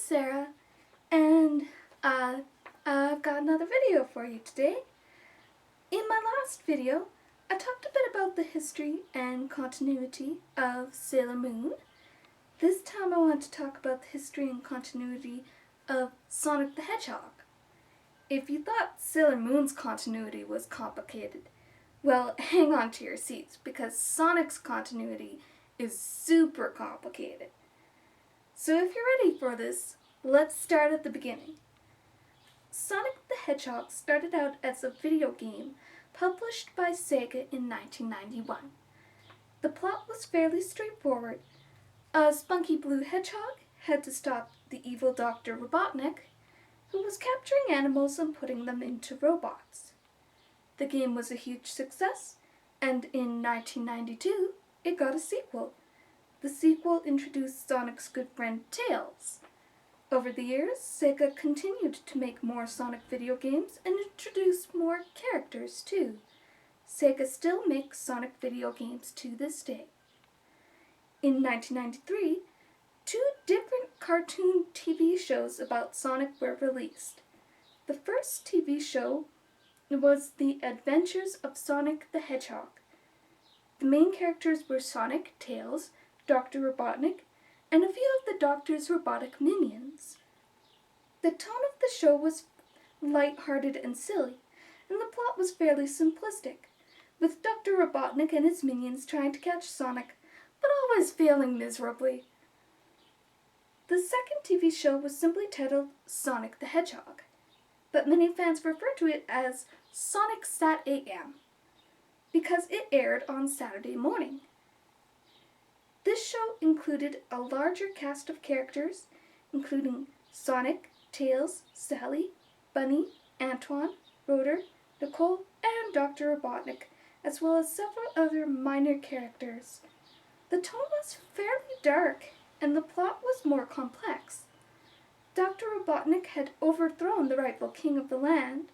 Sarah, and I've got another video for you today. In my last video, I talked a bit about the history and continuity of Sailor Moon. This time I want to talk about the history and continuity of Sonic the Hedgehog. If you thought Sailor Moon's continuity was complicated, well, hang on to your seats because Sonic's continuity is super complicated. So if you're ready for this, let's start at the beginning. Sonic the Hedgehog started out as a video game published by Sega in 1991. The plot was fairly straightforward. A spunky blue hedgehog had to stop the evil Dr. Robotnik, who was capturing animals and putting them into robots. The game was a huge success, and in 1992 it got a sequel. The sequel introduced Sonic's good friend Tails. Over the years, Sega continued to make more Sonic video games and introduce more characters too. Sega still makes Sonic video games to this day. In 1993, two different cartoon TV shows about Sonic were released. The first TV show was The Adventures of Sonic the Hedgehog. The main characters were Sonic, Tails, Dr. Robotnik, and a few of the Doctor's robotic minions. The tone of the show was light-hearted and silly, and the plot was fairly simplistic, with Dr. Robotnik and his minions trying to catch Sonic, but always failing miserably. The second TV show was simply titled Sonic the Hedgehog, but many fans refer to it as Sonic Sat AM, because it aired on Saturday morning. This show included a larger cast of characters, including Sonic, Tails, Sally, Bunny, Antoine, Rotor, Nicole, and Dr. Robotnik, as well as several other minor characters. The tone was fairly dark, and the plot was more complex. Dr. Robotnik had overthrown the rightful king of the land,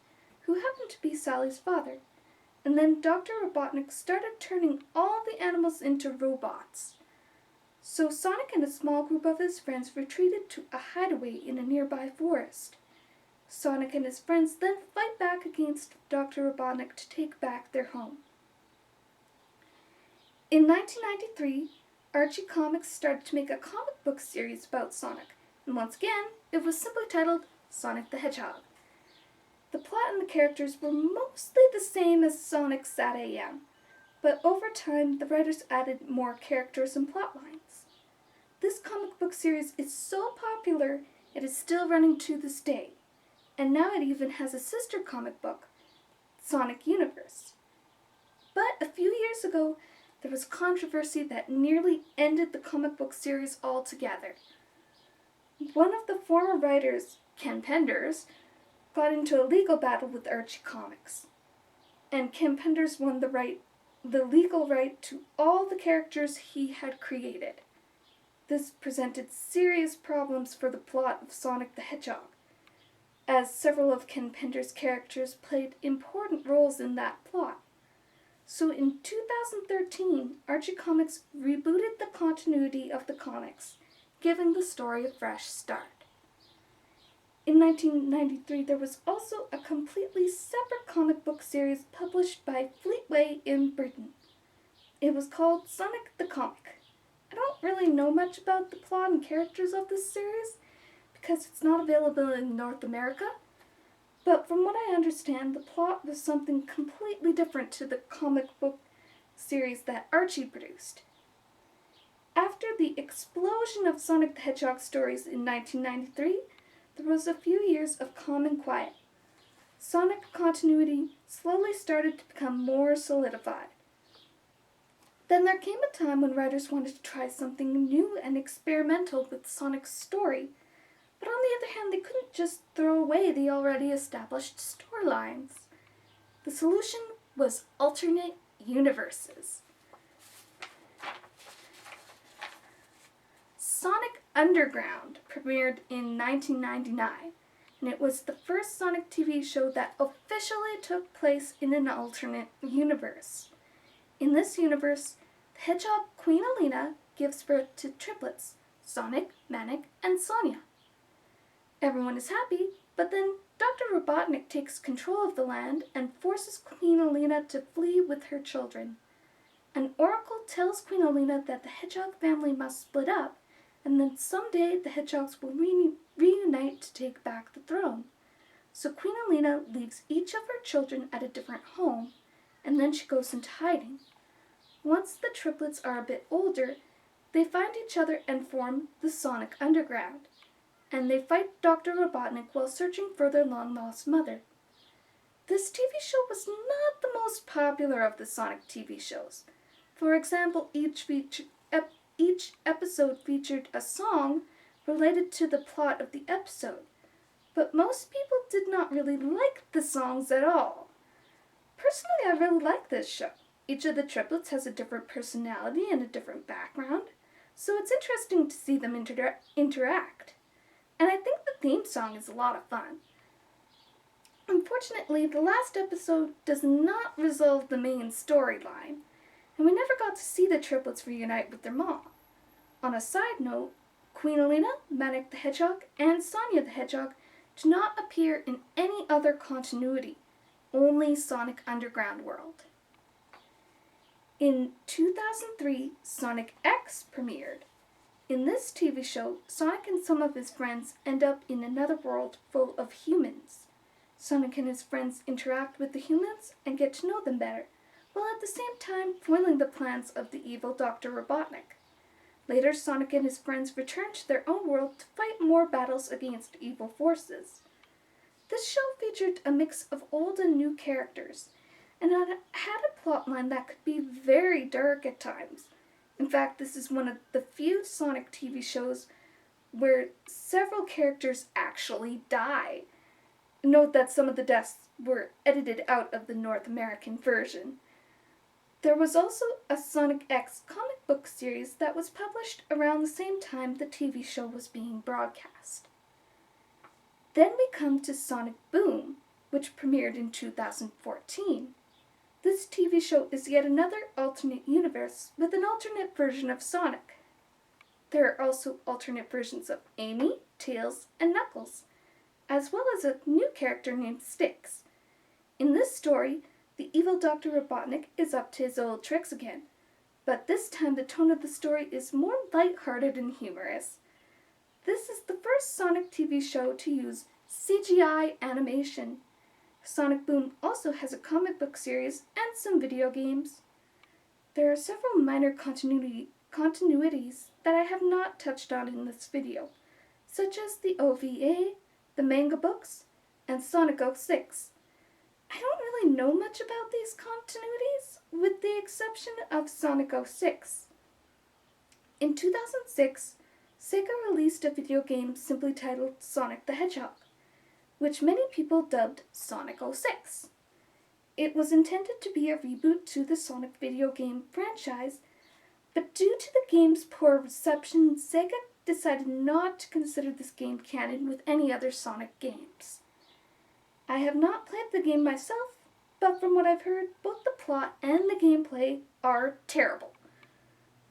who happened to be Sally's father, and then Dr. Robotnik started turning all the animals into robots. So Sonic and a small group of his friends retreated to a hideaway in a nearby forest. Sonic and his friends then fight back against Dr. Robotnik to take back their home. In 1993, Archie Comics started to make a comic book series about Sonic, and once again, it was simply titled Sonic the Hedgehog. The plot and the characters were mostly the same as Sonic Sat AM, but over time the writers added more characters and plot lines. This comic book series is so popular it is still running to this day, and now it even has a sister comic book, Sonic Universe. But a few years ago, there was controversy that nearly ended the comic book series altogether. One of the former writers, Ken Penders, got into a legal battle with Archie Comics, and Ken Penders won the legal right to all the characters he had created. This presented serious problems for the plot of Sonic the Hedgehog, as several of Ken Penders' characters played important roles in that plot. So in 2013, Archie Comics rebooted the continuity of the comics, giving the story a fresh start. In 1993, there was also a completely separate comic book series published by Fleetway in Britain. It was called Sonic the Comic. I don't really know much about the plot and characters of this series because it's not available in North America, but from what I understand, the plot was something completely different to the comic book series that Archie produced. After the explosion of Sonic the Hedgehog stories in 1993, there was a few years of calm and quiet. Sonic continuity slowly started to become more solidified. Then there came a time when writers wanted to try something new and experimental with Sonic's story, but on the other hand, they couldn't just throw away the already established storylines. The solution was alternate universes. Sonic Underground premiered in 1999, and it was the first Sonic TV show that officially took place in an alternate universe. In this universe, the hedgehog Queen Alina gives birth to triplets, Sonic, Manic, and Sonia. Everyone is happy, but then Dr. Robotnik takes control of the land and forces Queen Alina to flee with her children. An oracle tells Queen Alina that the Hedgehog family must split up, and then someday the Hedgehogs will reunite to take back the throne. So Queen Alina leaves each of her children at a different home, and then she goes into hiding. Once the triplets are a bit older, they find each other and form the Sonic Underground, and they fight Dr. Robotnik while searching for their long-lost mother. This TV show was not the most popular of the Sonic TV shows. For example, each episode featured a song related to the plot of the episode, but most people did not really like the songs at all. Personally, I really like this show. Each of the triplets has a different personality and a different background, so it's interesting to see them interact. And I think the theme song is a lot of fun. Unfortunately, the last episode does not resolve the main storyline, and we never got to see the triplets reunite with their mom. On a side note, Queen Alina, Sonic the Hedgehog, and Sonia the Hedgehog do not appear in any other continuity, only Sonic Underground World. In 2003, Sonic X premiered. In this TV show, Sonic and some of his friends end up in another world full of humans. Sonic and his friends interact with the humans and get to know them better, while at the same time foiling the plans of the evil Dr. Robotnik. Later, Sonic and his friends return to their own world to fight more battles against evil forces. This show featured a mix of old and new characters, and it had a plotline that could be very dark at times. In fact, this is one of the few Sonic TV shows where several characters actually die. Note that some of the deaths were edited out of the North American version. There was also a Sonic X comic book series that was published around the same time the TV show was being broadcast. Then we come to Sonic Boom, which premiered in 2014. This TV show is yet another alternate universe with an alternate version of Sonic. There are also alternate versions of Amy, Tails, and Knuckles, as well as a new character named Styx. In this story, the evil Dr. Robotnik is up to his old tricks again, but this time the tone of the story is more lighthearted and humorous. This is the first Sonic TV show to use CGI animation. Sonic Boom also has a comic book series and some video games. There are several minor continuities that I have not touched on in this video, such as the OVA, the manga books, and Sonic 06. I don't really know much about these continuities, with the exception of Sonic 06. In 2006, Sega released a video game simply titled Sonic the Hedgehog, which many people dubbed Sonic 06. It was intended to be a reboot to the Sonic video game franchise, but due to the game's poor reception, Sega decided not to consider this game canon with any other Sonic games. I have not played the game myself, but from what I've heard, both the plot and the gameplay are terrible.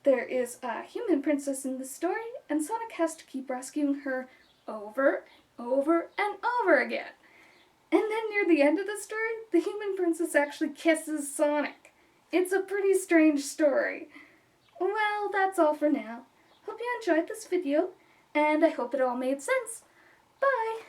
There is a human princess in the story, and Sonic has to keep rescuing her over and over again. And then near the end of the story, the human princess actually kisses Sonic. It's a pretty strange story. Well, that's all for now. Hope you enjoyed this video, and I hope it all made sense. Bye!